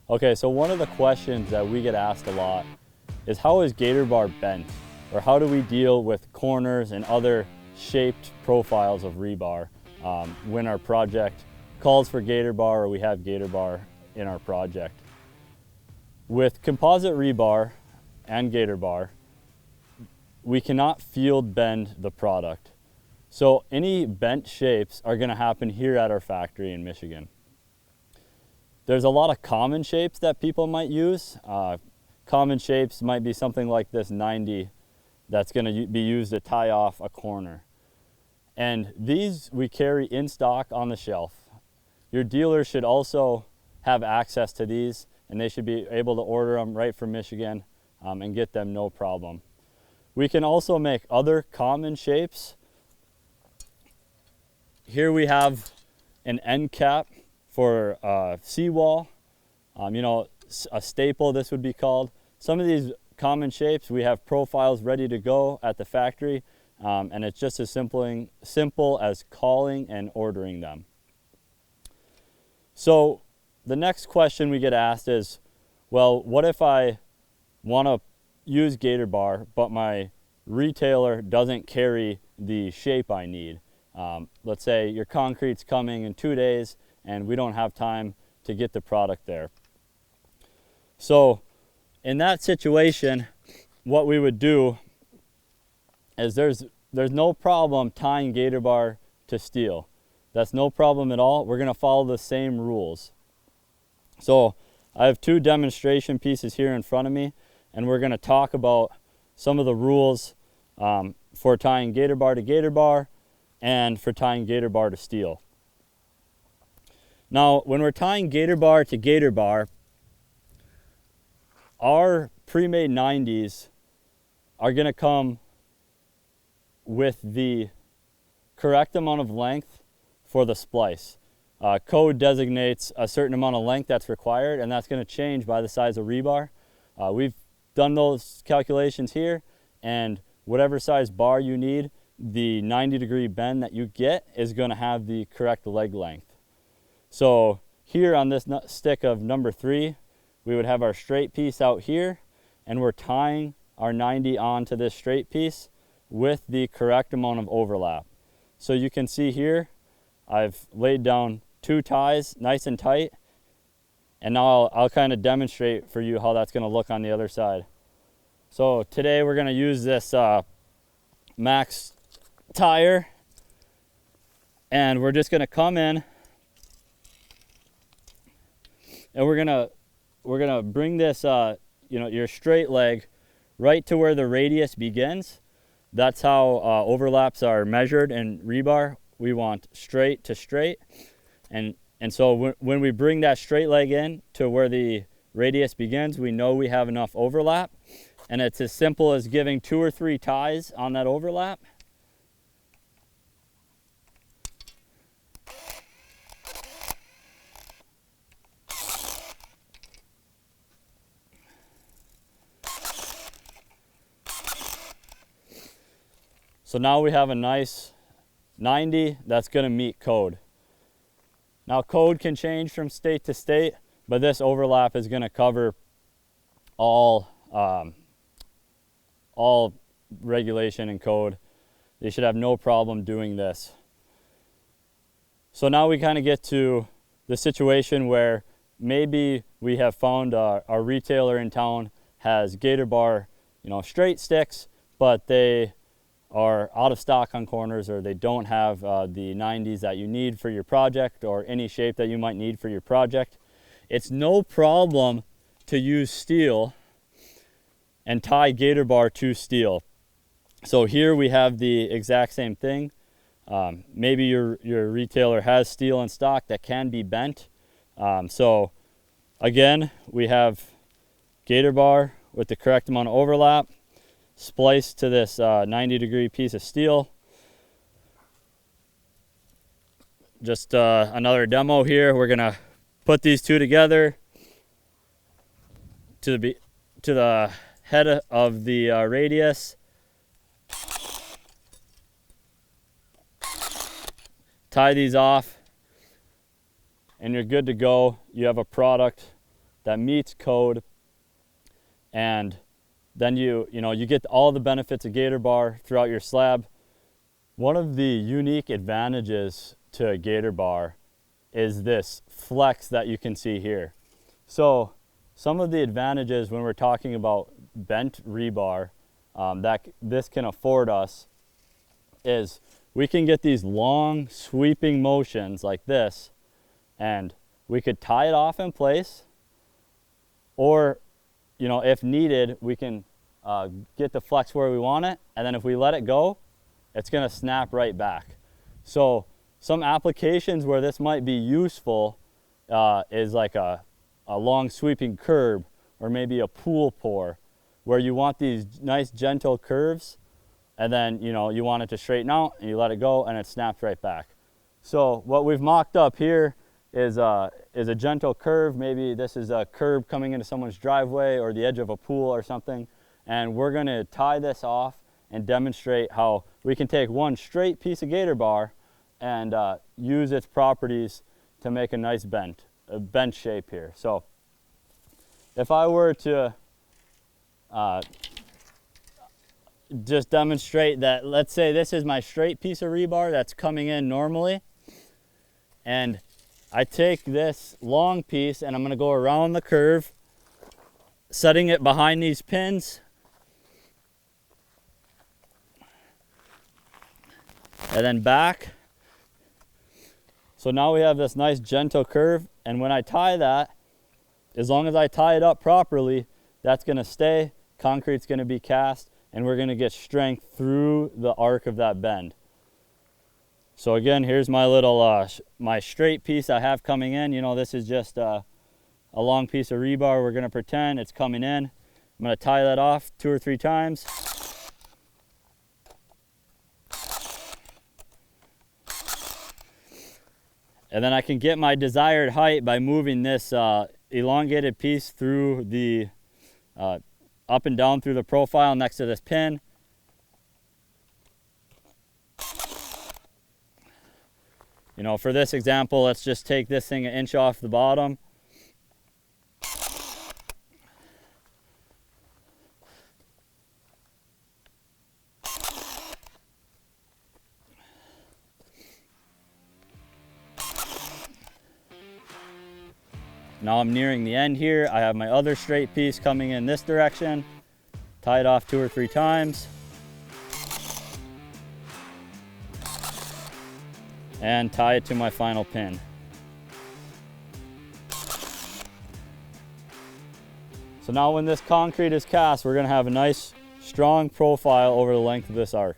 Okay, so one of the questions that we get asked a lot is how is Gator Bar bent? Or how do we deal with corners and other shaped profiles of rebar when our project calls for Gator Bar or we have Gator Bar in our project? With composite rebar and Gator Bar, we cannot field bend the product. So any bent shapes are going to happen here at our factory in Michigan. There's a lot of common shapes that people might use. Common shapes might be something like this 90 that's going to be used to tie off a corner. And these we carry in stock on the shelf. Your dealer should also have access to these, and they should be able to order them right from Michigan and get them no problem. We can also make other common shapes. Here we have an end cap for seawall, you know, a staple this would be called. Some of these common shapes, we have profiles ready to go at the factory, and it's just as simple as calling and ordering them. So the next question we get asked is, well, what if I want to use Gator Bar, but my retailer doesn't carry the shape I need? Let's say your concrete's coming in 2 days and we don't have time to get the product there. So in that situation, what we would do is there's no problem tying Gator Bar to steel. That's no problem at all. We're going to follow the same rules. So I have 2 demonstration pieces here in front of me, and we're going to talk about some of the rules for tying Gator Bar to Gator Bar and for tying Gator Bar to steel. Now, when we're tying Gator Bar to Gator Bar, our pre-made 90s are going to come with the correct amount of length for the splice. Code designates a certain amount of length that's required, and that's going to change by the size of rebar. We've done those calculations here, and whatever size bar you need, the 90-degree bend that you get is going to have the correct leg length. So here on this stick of number 3, we would have our straight piece out here, and we're tying our 90 onto this straight piece with the correct amount of overlap. So you can see here, I've laid down 2 ties nice and tight, and now I'll kind of demonstrate for you how that's going to look on the other side. So today we're going to use this max tire, and we're just going to come in and we're gonna bring this you know, your straight leg right to where the radius begins. That's how overlaps are measured in rebar. We want straight to straight, and so when we bring that straight leg in to where the radius begins, we know we have enough overlap, and it's as simple as giving 2 or 3 ties on that overlap. So now we have a nice 90 that's going to meet code. Now code can change from state to state, but this overlap is going to cover all regulation and code. They should have no problem doing this. So now we kind of get to the situation where maybe we have found our retailer in town has Gator Bar, you know, straight sticks, but they are out of stock on corners, or they don't have the 90s that you need for your project, or any shape that you might need for your project. It's no problem to use steel and tie Gator Bar to steel. So here we have the exact same thing. Maybe your retailer has steel in stock that can be bent. So again, we have Gator Bar with the correct amount of overlap, spliced to this 90-degree piece of steel. Just another demo here. We're gonna put these 2 together to the head of the radius. Tie these off, and you're good to go. You have a product that meets code, and then you get all the benefits of Gator Bar throughout your slab. One of the unique advantages to Gator Bar is this flex that you can see here. So some of the advantages when we're talking about bent rebar that this can afford us is we can get these long sweeping motions like this, and we could tie it off in place, or if needed, we can get the flex where we want it, and then if we let it go, it's going to snap right back. So some applications where this might be useful is like a long sweeping curb, or maybe a pool pour, where you want these nice gentle curves, and then you want it to straighten out, and you let it go, and it snaps right back. So what we've mocked up here is a gentle curve. Maybe this is a curb coming into someone's driveway or the edge of a pool or something, and we're going to tie this off and demonstrate how we can take one straight piece of Gator Bar and use its properties to make a nice bent shape here. So if I were to just demonstrate that, let's say this is my straight piece of rebar that's coming in normally, and I take this long piece and I'm going to go around the curve, setting it behind these pins, and then back. So now we have this nice gentle curve, and when I tie that, as long as I tie it up properly, that's going to stay, concrete's going to be cast, and we're going to get strength through the arc of that bend. So again, here's my little my straight piece I have coming in. This is just a long piece of rebar. We're going to pretend it's coming in. I'm going to tie that off 2 or 3 times. And then I can get my desired height by moving this elongated piece through the up and down through the profile next to this pin. For this example, let's just take this thing 1 inch off the bottom. Now I'm nearing the end here. I have my other straight piece coming in this direction. Tie it off 2 or 3 times. And tie it to my final pin. So now when this concrete is cast, we're going to have a nice strong profile over the length of this arc.